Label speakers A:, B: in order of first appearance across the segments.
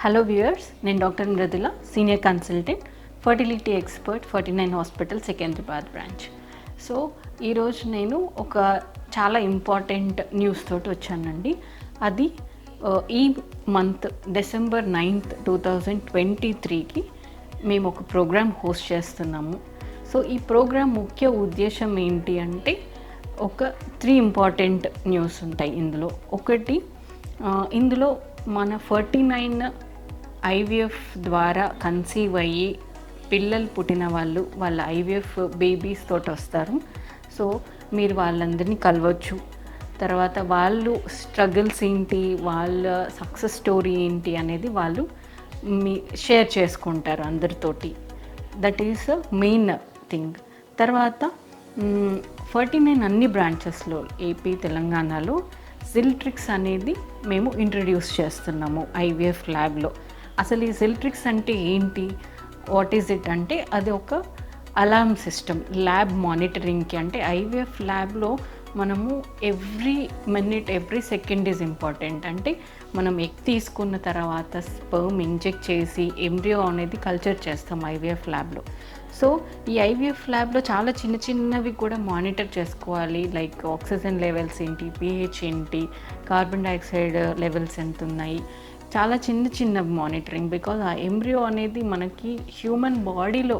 A: Hello viewers, నేను doctor Mridula, senior consultant, fertility expert, Ferty9 hospital Secunderabad branch. So ఈరోజు నేను ఒక చాలా ఇంపార్టెంట్ న్యూస్ తోటి వచ్చానండి. అది ఈ మంత్ డిసెంబర్ 9th 2023కి మేము ఒక ప్రోగ్రామ్ హోస్ట్ చేస్తున్నాము. సో ఈ ప్రోగ్రామ్ ముఖ్య ఉద్దేశం ఏంటి అంటే ఒక 3 ఇంపార్టెంట్ న్యూస్ ఉంటాయి ఇందులో. ఒకటి, ఇందులో మన Ferty9 ఐవీఎఫ్ ద్వారా కన్సీవ్ అయ్యి పిల్లలు పుట్టిన వాళ్ళ ఐవీఎఫ్ బేబీస్ తోటి వస్తారు. సో మీరు వాళ్ళందరినీ కలవచ్చు. తర్వాత వాళ్ళు స్ట్రగుల్స్ ఏంటి, వాళ్ళ సక్సెస్ స్టోరీ ఏంటి అనేది వాళ్ళు షేర్ చేసుకుంటారు అందరితోటి. That is main thing. తర్వాత Ferty9 అన్ని బ్రాంచెస్లో ఏపీ, తెలంగాణలో XILTRIX అనేది మేము ఇంట్రడ్యూస్ చేస్తున్నాము ఐవీఎఫ్ ల్యాబ్లో. అసలు ఈ XILTRIX అంటే ఏంటి, వాట్ ఈజ్ ఇట్ అంటే అది ఒక అలార్మ్ సిస్టమ్ ల్యాబ్ మానిటరింగ్కి. అంటే ఐవీఎఫ్ ల్యాబ్లో మనము every minute every second is important. అంటే మనం ఎగ్ తీసుకున్న తర్వాత స్పర్మ్ ఇంజెక్ట్ చేసి ఎంబ్రియో అనేది కల్చర్ చేస్తాం ఐవీఎఫ్ ల్యాబ్లో. సో ఈ ఐవీఎఫ్ ల్యాబ్లో చాలా చిన్న చిన్నవి కూడా మానిటర్ చేసుకోవాలి. లైక్ ఆక్సిజన్ లెవెల్స్ ఏంటి, pH ఏంటి, కార్బన్ డైఆక్సైడ్ లెవెల్స్ ఎంత ఉన్నాయి, చాలా చిన్న చిన్న మానిటరింగ్. బికాజ్ ఆ ఎంబ్రియో అనేది మనకి హ్యూమన్ బాడీలో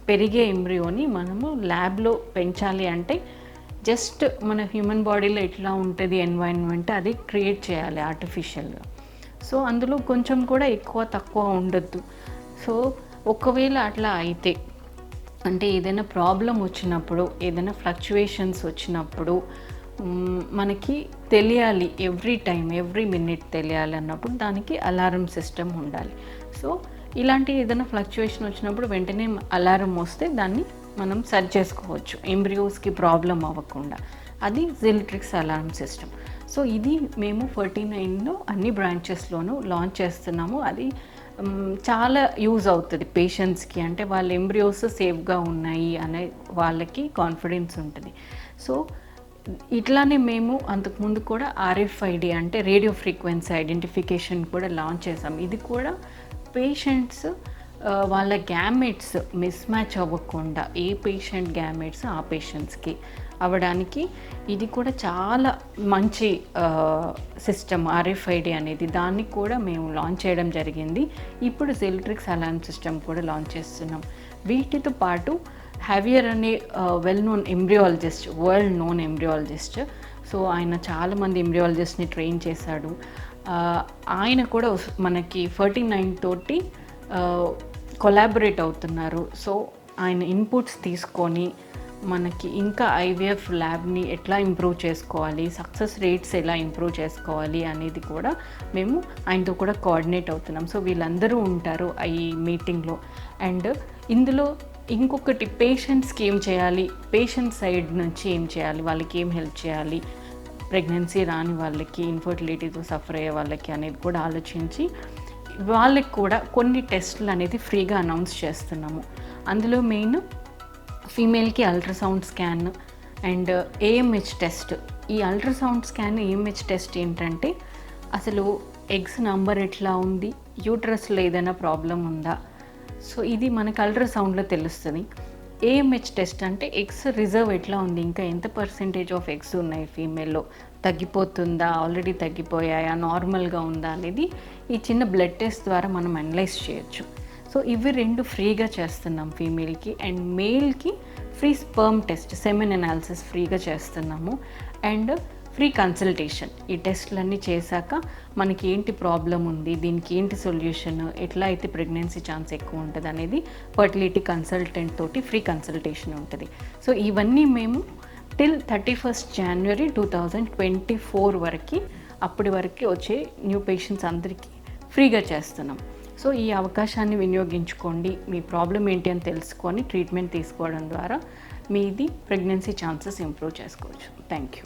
A: పెరిగే ఎంబ్రియోని మనము ల్యాబ్లో పెంచాలి అంటే జస్ట్ మన హ్యూమన్ బాడీలో ఎట్లా ఉంటుంది ఎన్వైరన్మెంట్ అది క్రియేట్ చేయాలి ఆర్టిఫిషియల్గా. సో అందులో కొంచెం కూడా ఎక్కువ తక్కువ ఉండద్దు. సో ఒకవేళ అట్లా అయితే అంటే ఏదైనా ప్రాబ్లం వచ్చినప్పుడు, ఏదైనా ఫ్లక్చువేషన్స్ వచ్చినప్పుడు మనకి తెలియాలి, ఎవ్రీ టైం ఎవ్రీ మినిట్ తెలియాలి అన్నప్పుడు దానికి అలారం సిస్టమ్ ఉండాలి. సో ఇలాంటి ఏదైనా ఫ్లక్చువేషన్ వచ్చినప్పుడు వెంటనే అలారం వస్తే దాన్ని మనం సర్చ్ చేసుకోవచ్చు ఎంబ్రియోస్కి ప్రాబ్లం అవ్వకుండా. అది XILTRIX అలారం సిస్టమ్. సో ఇది మేము Ferty9లో అన్ని బ్రాంచెస్లోనూ లాంచ్ చేస్తున్నాము. అది చాలా యూజ్ అవుతుంది పేషెంట్స్కి. అంటే వాళ్ళ ఎంబ్రియోస్ సేఫ్గా ఉన్నాయి అనే వాళ్ళకి కాన్ఫిడెన్స్ ఉంటుంది. సో ఇట్లానే మేము అంతకుముందు కూడా RFID అంటే రేడియో ఫ్రీక్వెన్సీ ఐడెంటిఫికేషన్ కూడా లాంచ్ చేసాం. ఇది కూడా పేషెంట్స్ వాళ్ళ గ్యామెట్స్ మిస్ మ్యాచ్ అవ్వకుండా ఏ పేషెంట్ గ్యామెట్స్ ఆ పేషెంట్స్కి అవ్వడానికి ఇది కూడా చాలా మంచి సిస్టమ్ RFID అనేది. దాన్ని కూడా మేము లాంచ్ చేయడం జరిగింది. ఇప్పుడు XILTRIX అలారం సిస్టమ్ కూడా లాంచ్ చేస్తున్నాం. వీటితో పాటు హ్యావియర్ అనే well known embryologist, world known embryologist. So ఆయన చాలామంది ఎంబ్రియాలజిస్ట్ని ట్రైన్ చేశాడు. ఆయన కూడా మనకి Ferty9 తోటి కొలాబరేట్ అవుతున్నారు. సో ఆయన ఇన్పుట్స్ తీసుకొని మనకి ఇంకా ఐవీఎఫ్ ల్యాబ్ని ఎట్లా ఇంప్రూవ్ చేసుకోవాలి, సక్సెస్ రేట్స్ ఎలా ఇంప్రూవ్ చేసుకోవాలి అనేది కూడా మేము ఆయనతో కూడా కోఆర్డినేట్ అవుతున్నాం. సో వీళ్ళందరూ ఉంటారు ఈ మీటింగ్లో. అండ్ ఇందులో ఇంకొకటి, పేషెంట్స్కి ఏం చేయాలి, పేషెంట్ సైడ్ నుంచి ఏం చేయాలి, వాళ్ళకి ఏం హెల్ప్ చేయాలి, ప్రెగ్నెన్సీ రాని వాళ్ళకి, ఇన్ఫర్టిలిటీతో సఫర్ అయ్యే వాళ్ళకి అనేది కూడా ఆలోచించి వాళ్ళకి కూడా కొన్ని టెస్టులు అనేది ఫ్రీగా అనౌన్స్ చేస్తున్నాము. అందులో మెయిన్ ఫీమేల్కి ultrasound scan and AMH test. ఈ అల్ట్రాసౌండ్ స్కాన్, AMH టెస్ట్ ఏంటంటే అసలు ఎగ్స్ నంబర్ ఎట్లా ఉంది, యూట్రస్లో ఏదైనా ప్రాబ్లం ఉందా, సో ఇది మనకు అల్ట్రాసౌండ్లో తెలుస్తుంది. AMH టెస్ట్ అంటే ఎగ్స్ రిజర్వ్ ఎట్లా ఉంది, ఇంకా ఎంత పర్సెంటేజ్ ఆఫ్ ఎగ్స్ ఉన్నాయి ఫీమేల్లో, తగ్గిపోతుందా, ఆల్రెడీ తగ్గిపోయాయా, నార్మల్గా ఉందా అనేది ఈ చిన్న బ్లడ్ టెస్ట్ ద్వారా మనం అనలైజ్ చేయొచ్చు. సో ఇవి 2 ఫ్రీగా చేస్తున్నాం ఫీమేల్కి. అండ్ మేల్కి free sperm test, semen analysis ఫ్రీగా చేస్తున్నాము. And free consultation. ఈ టెస్ట్లన్నీ చేశాక మనకి ఏంటి ప్రాబ్లం ఉంది, దీనికి ఏంటి సొల్యూషన్, ఎట్లా అయితే ప్రెగ్నెన్సీ ఛాన్స్ ఎక్కువ ఉంటుంది అనేది ఫర్టిలిటీ కన్సల్టెంట్ తోటి ఫ్రీ కన్సల్టేషన్ ఉంటుంది. సో ఇవన్నీ మేము టిల్ 31st January 2024 వరకు, అప్పటి వరకు వచ్చే న్యూ పేషెంట్స్ అందరికీ ఫ్రీగా చేస్తున్నాం. సో ఈ అవకాశాన్ని వినియోగించుకోండి. మీ ప్రాబ్లం ఏంటి అని తెలుసుకొని ట్రీట్మెంట్ తీసుకోవడం ద్వారా మీది ప్రెగ్నెన్సీ ఛాన్సెస్ ఇంప్రూవ్ చేసుకోవచ్చు. Thank you.